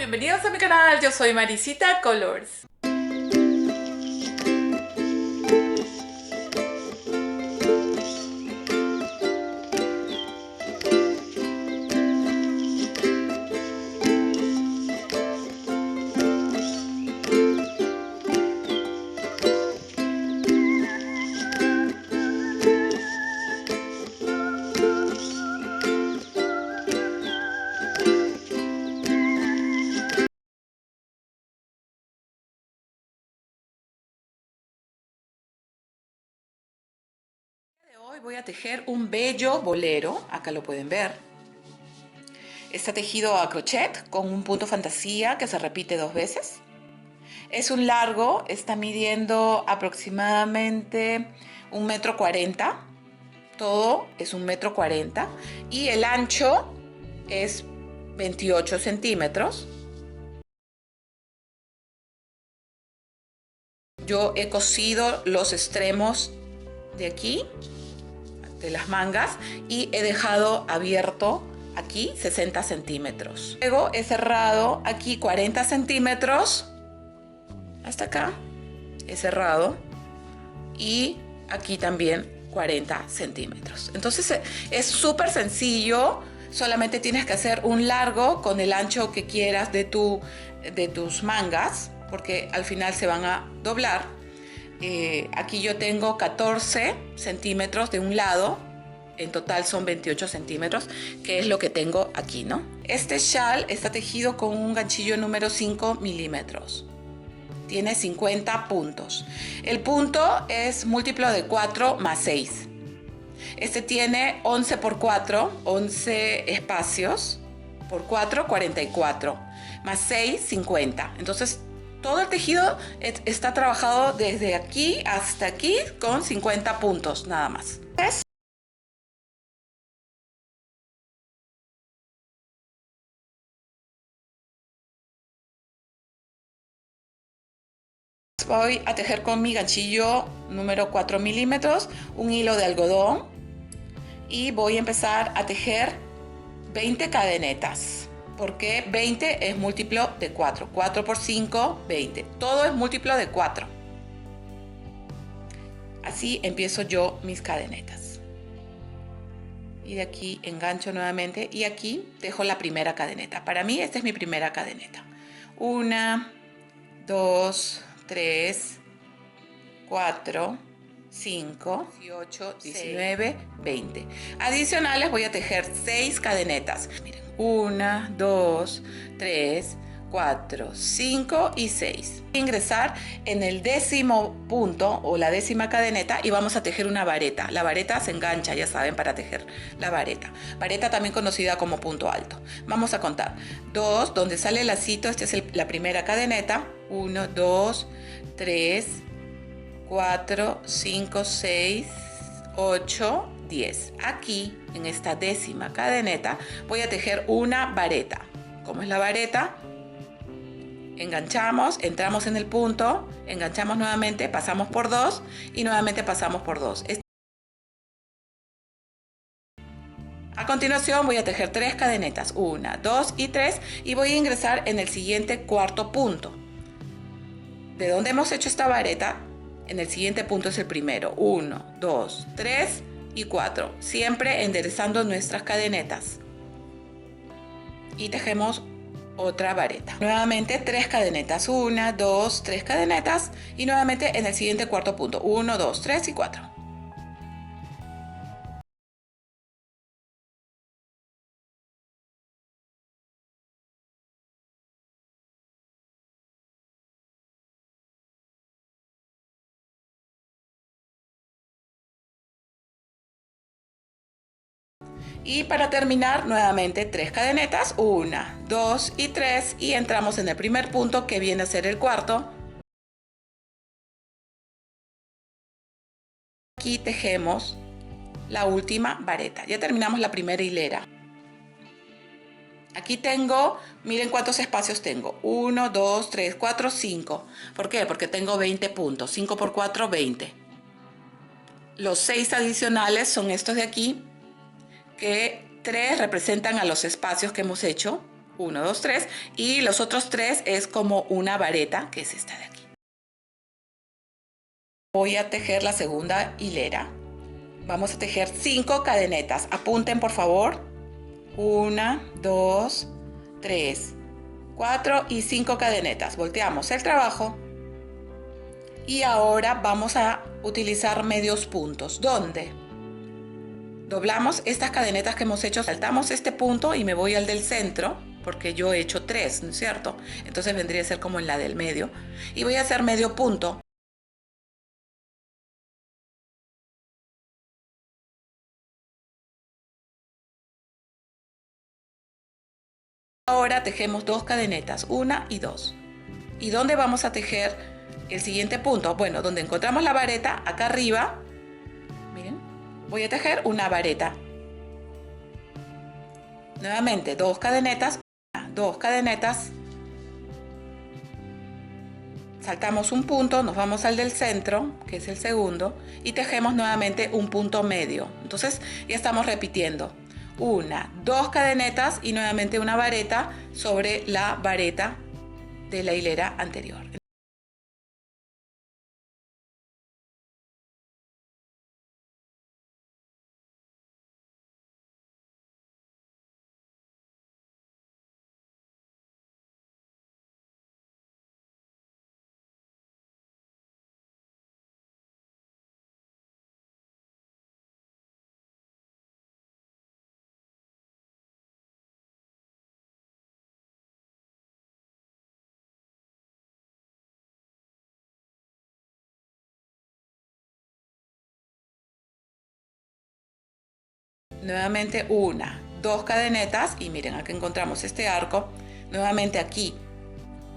Bienvenidos a mi canal, yo soy Marisita Colors. Hoy voy a tejer un bello bolero, acá lo pueden ver. Está tejido a crochet con un punto fantasía que se repite 2 veces. Es un largo, está midiendo aproximadamente 1,40 m. Todo es 1,40 m y el ancho es 28 centímetros. Yo he cosido los extremos de aquí, de las mangas, y he dejado abierto aquí 60 centímetros. Luego he cerrado aquí 40 centímetros hasta acá, he cerrado, y aquí también 40 centímetros. Entonces es súper sencillo, solamente tienes que hacer un largo con el ancho que quieras de tus mangas, porque al final se van a doblar. Aquí yo tengo 14 centímetros de un lado, en total son 28 centímetros, que es lo que tengo aquí, ¿no? Este shawl está tejido con un ganchillo número 5 milímetros. Tiene 50 puntos. El punto es múltiplo de 4 más 6. Este tiene 11 por 4, 11 espacios, por 4, 44, más 6, 50. Entonces, todo el tejido está trabajado desde aquí hasta aquí con 50 puntos nada más. Voy a tejer con mi ganchillo número 4 milímetros un hilo de algodón y voy a empezar a tejer 20 cadenetas. Porque 20 es múltiplo de 4. 4 por 5, 20. Todo es múltiplo de 4. Así empiezo yo mis cadenetas. Y de aquí engancho nuevamente y aquí dejo la primera cadeneta. Para mí esta es mi primera cadeneta. 1, 2, 3, 4, 5, 18, 19, 20. Adicionales voy a tejer 6 cadenetas. Miren, 1, 2, 3, 4, 5 y 6. Ingresar en el 10º punto o la 10ª cadeneta y vamos a tejer una vareta. La vareta se engancha, ya saben, para tejer la vareta. Vareta también conocida como punto alto. Vamos a contar. 2, donde sale el lacito, esta es la primera cadeneta. 1, 2, 3, 4, 5, 6, 8, 10. Aquí, en esta 10ª cadeneta, voy a tejer una vareta. ¿Cómo es la vareta? Enganchamos, entramos en el punto, enganchamos nuevamente, pasamos por 2 y nuevamente pasamos por 2. A continuación voy a tejer 3 cadenetas, 1, 2 y 3, y voy a ingresar en el siguiente cuarto punto. De donde hemos hecho esta vareta, en el siguiente punto es el primero. 1, 2, 3 y 4. Siempre enderezando nuestras cadenetas. Y tejemos otra vareta. Nuevamente 3 cadenetas. 1, 2, 3 cadenetas. Y nuevamente en el siguiente cuarto punto. 1, 2, 3 y 4. Y para terminar, nuevamente 3 cadenetas, 1, 2 y 3, y entramos en el primer punto que viene a ser el cuarto. Aquí tejemos la última vareta. Ya terminamos la primera hilera. Aquí tengo, miren cuántos espacios tengo. 1, 2, 3, 4, 5. ¿Por qué? Porque tengo 20 puntos. 5 por 4, 20. Los 6 adicionales son estos de aquí, que 3 representan a los espacios que hemos hecho. 1, 2, 3. Y los otros 3 es como una vareta, que es esta de aquí. Voy a tejer la segunda hilera. Vamos a tejer 5 cadenetas. Apunten, por favor. 1, 2, 3, 4 y 5 cadenetas. Volteamos el trabajo. Y ahora vamos a utilizar medios puntos. ¿Dónde? Doblamos estas cadenetas que hemos hecho, saltamos este punto y me voy al del centro, porque yo he hecho 3, ¿no es cierto? Entonces vendría a ser como en la del medio. Y voy a hacer medio punto. Ahora tejemos 2 cadenetas, 1 y 2. ¿Y dónde vamos a tejer el siguiente punto? Bueno, donde encontramos la vareta, acá arriba, miren, voy a tejer una vareta. Nuevamente, 2 cadenetas, 2 cadenetas. Saltamos un punto, nos vamos al del centro, que es el segundo, y tejemos nuevamente un punto medio. Entonces ya estamos repitiendo. 1, 2 cadenetas y nuevamente una vareta sobre la vareta de la hilera anterior. Nuevamente 1, 2 cadenetas y miren, aquí encontramos este arco. Nuevamente aquí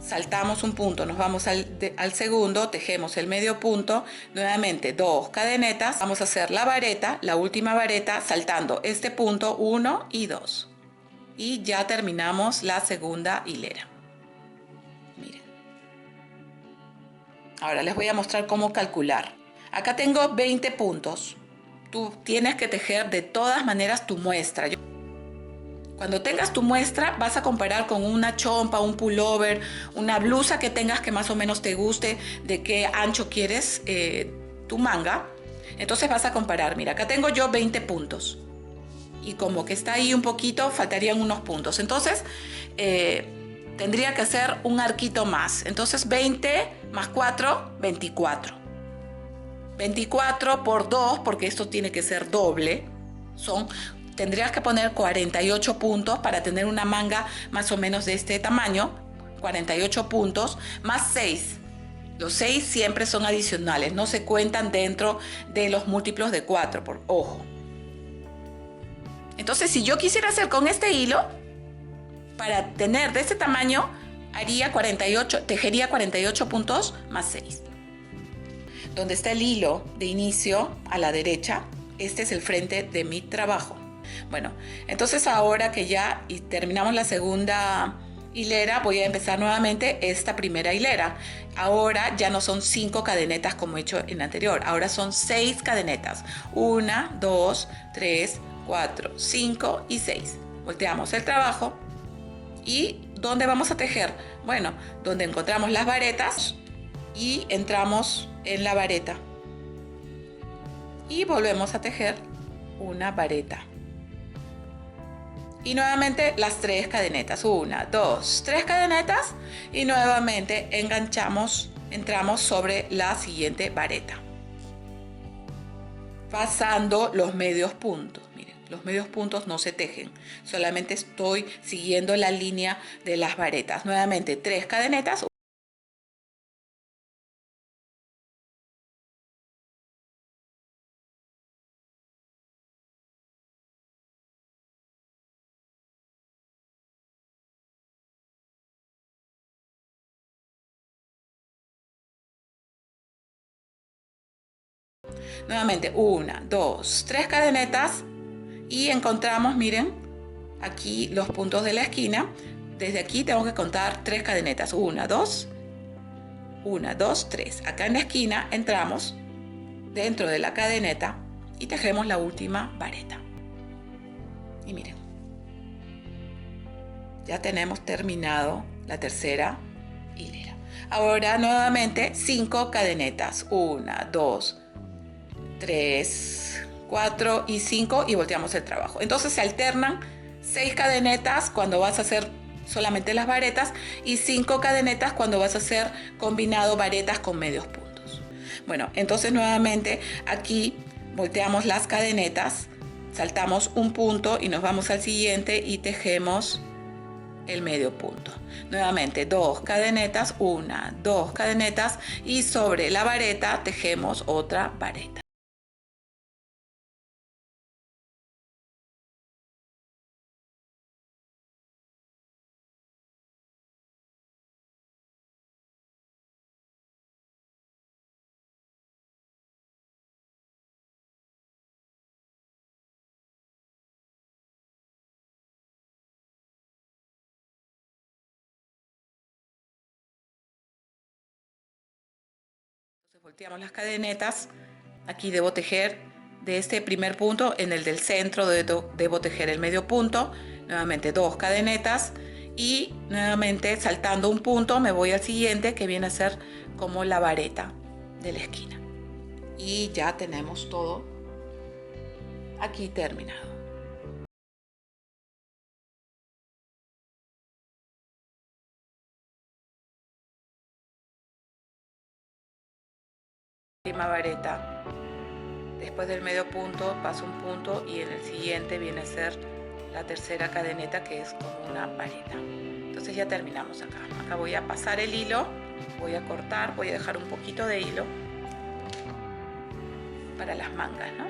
saltamos un punto, nos vamos al segundo, tejemos el medio punto, nuevamente 2 cadenetas, vamos a hacer la vareta, la última vareta, saltando este punto 1 y 2. Y ya terminamos la segunda hilera. Miren. Ahora les voy a mostrar cómo calcular. Acá tengo 20 puntos. Tú tienes que tejer de todas maneras tu muestra. Cuando tengas tu muestra, vas a comparar con una chompa, un pullover, una blusa que tengas que más o menos te guste, de qué ancho quieres tu manga. Entonces vas a comparar. Mira, acá tengo yo 20 puntos. Y como que está ahí un poquito, faltarían unos puntos. Entonces, tendría que hacer un arquito más. Entonces, 20 más 4, 24. 24 por 2, porque esto tiene que ser doble, tendrías que poner 48 puntos para tener una manga más o menos de este tamaño, 48 puntos, más 6. Los 6 siempre son adicionales, no se cuentan dentro de los múltiplos de 4, por ojo. Entonces, si yo quisiera hacer con este hilo, para tener de este tamaño, tejería 48 puntos más 6. Donde está el hilo de inicio a la derecha, este es el frente de mi trabajo. Bueno, entonces ahora que ya terminamos la segunda hilera, voy a empezar nuevamente esta primera hilera. Ahora ya no son 5 cadenetas como he hecho en la anterior, ahora son 6 cadenetas. 1, 2, 3, 4, 5 y 6. Volteamos el trabajo y ¿dónde vamos a tejer? Bueno, donde encontramos las varetas y entramos en la vareta y volvemos a tejer una vareta y nuevamente las 3 cadenetas, 1, 2, 3 cadenetas y nuevamente entramos sobre la siguiente vareta pasando los medios puntos. Miren, los medios puntos no se tejen, solamente estoy siguiendo la línea de las varetas. Nuevamente 3 cadenetas. Nuevamente 1, 2, 3 cadenetas y encontramos, miren, aquí los puntos de la esquina. Desde aquí tengo que contar 3 cadenetas, 1, 2, 1, 2, 3. Acá en la esquina entramos dentro de la cadeneta y tejemos la última vareta. Y miren, Ya tenemos terminado la tercera hilera. Ahora nuevamente 5 cadenetas. 1, 2, 3, 4 y 5 y volteamos el trabajo. Entonces se alternan 6 cadenetas cuando vas a hacer solamente las varetas y 5 cadenetas cuando vas a hacer combinado varetas con medios puntos. Bueno, entonces nuevamente aquí volteamos las cadenetas, saltamos un punto y nos vamos al siguiente y tejemos el medio punto. Nuevamente 2 cadenetas, 1, 2 cadenetas y sobre la vareta tejemos otra vareta. Entonces volteamos las cadenetas. Aquí debo tejer de este primer punto en el del centro, debo tejer el medio punto, nuevamente 2 cadenetas y nuevamente saltando un punto me voy al siguiente que viene a ser como la vareta de la esquina. Y ya tenemos todo aquí terminado. Última vareta. Después del medio punto paso un punto y en el siguiente viene a ser la tercera cadeneta que es como una vareta. Entonces ya terminamos acá. Acá voy a pasar el hilo, voy a cortar, voy a dejar un poquito de hilo para las mangas, ¿no?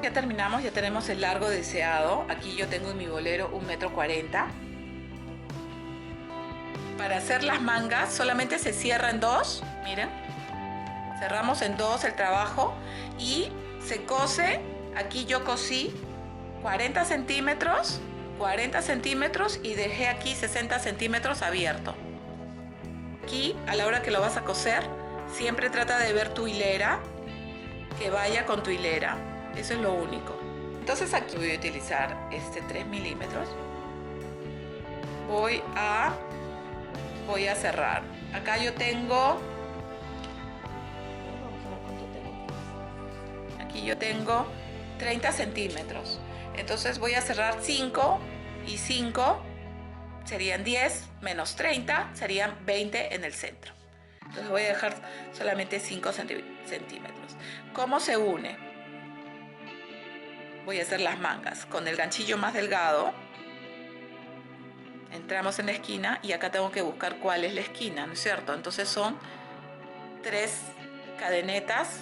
Ya terminamos, ya tenemos el largo deseado. Aquí yo tengo en mi bolero 1,40 m. Para hacer las mangas solamente se cierra en 2, miren. Cerramos en 2 el trabajo y se cose. Aquí yo cosí 40 centímetros y dejé aquí 60 centímetros abierto. Aquí a la hora que lo vas a coser siempre trata de ver tu hilera, que vaya con tu hilera, eso es lo único. Entonces aquí voy a utilizar este 3 milímetros, voy a cerrar. Acá yo tengo, aquí yo tengo 30 centímetros. Entonces voy a cerrar 5 y 5 serían 10 menos 30 serían 20 en el centro. Entonces voy a dejar solamente 5 centímetros. ¿Cómo se une? Voy a hacer las mangas con el ganchillo más delgado. Entramos en la esquina y acá tengo que buscar cuál es la esquina, ¿no es cierto? Entonces son 3 cadenetas,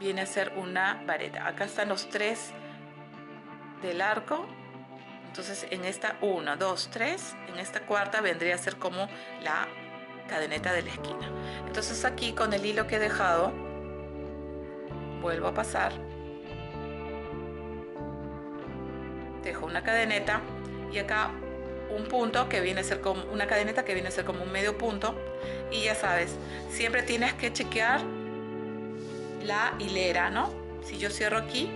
viene a ser una vareta. Acá están los 3 del arco. Entonces en esta 1, 2, 3, en esta cuarta vendría a ser como la cadeneta de la esquina. Entonces aquí con el hilo que he dejado vuelvo a pasar, dejo una cadeneta y acá un punto que viene a ser como una cadeneta que viene a ser como un medio punto. Y ya sabes, siempre tienes que chequear la hilera, ¿no? Si yo cierro aquí,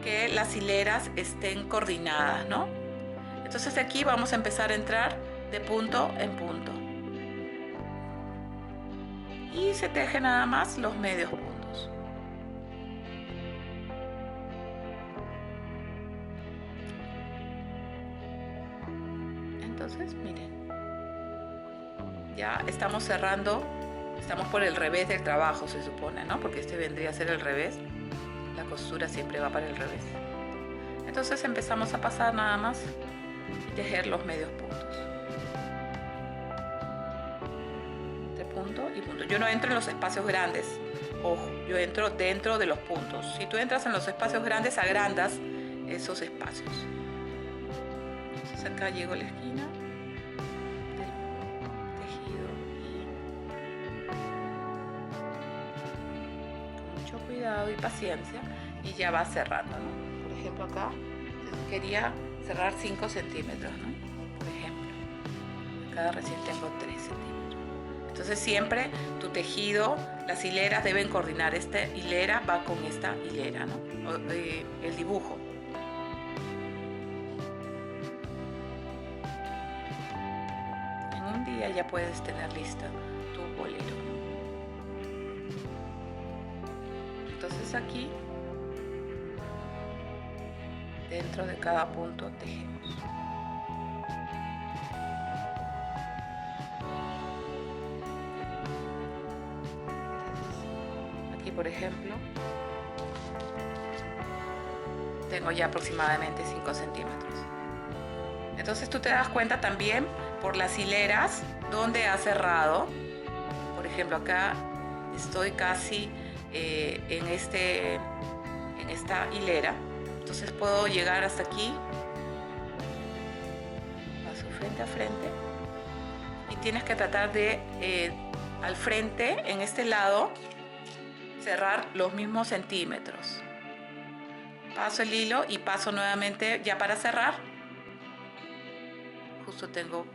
que las hileras estén coordinadas, ¿no? Entonces de aquí vamos a empezar a entrar de punto en punto y se teje nada más los medios puntos. Entonces miren, ya estamos cerrando, estamos por el revés del trabajo, se supone, ¿no? Porque este vendría a ser el revés, la costura siempre va para el revés. Entonces empezamos a pasar nada más y tejer los medios puntos. Entre punto y punto. Yo no entro en los espacios grandes, ojo, yo entro dentro de los puntos. Si tú entras en los espacios grandes, agrandas esos espacios. Entonces acá llego a la esquina del tejido y con mucho cuidado y paciencia y ya va cerrando, ¿no? Por ejemplo acá quería cerrar 5 centímetros, ¿no? Por ejemplo, acá recién tengo 3 centímetros. Entonces siempre tu tejido, las hileras deben coordinar. Esta hilera va con esta hilera, ¿no? El dibujo. secundaria ya puedes tener lista tu bolero. Entonces aquí, dentro de cada punto, tejemos. Aquí, por ejemplo, tengo ya aproximadamente 5 centímetros. Entonces tú te das cuenta también por las hileras donde ha cerrado. Por ejemplo, acá estoy casi en esta hilera. Entonces puedo llegar hasta aquí. Paso frente a frente. Y tienes que tratar de al frente, en este lado, cerrar los mismos centímetros. Paso el hilo y paso nuevamente ya para cerrar. Justo tengo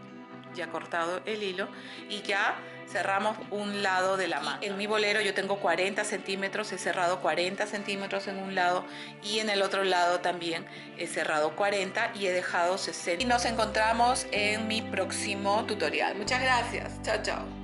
ya cortado el hilo y ya cerramos un lado de la manga. En mi bolero yo tengo 40 centímetros, he cerrado 40 centímetros en un lado y en el otro lado también he cerrado 40 y he dejado 60. Y nos encontramos en mi próximo tutorial. Muchas gracias. Chao, chao.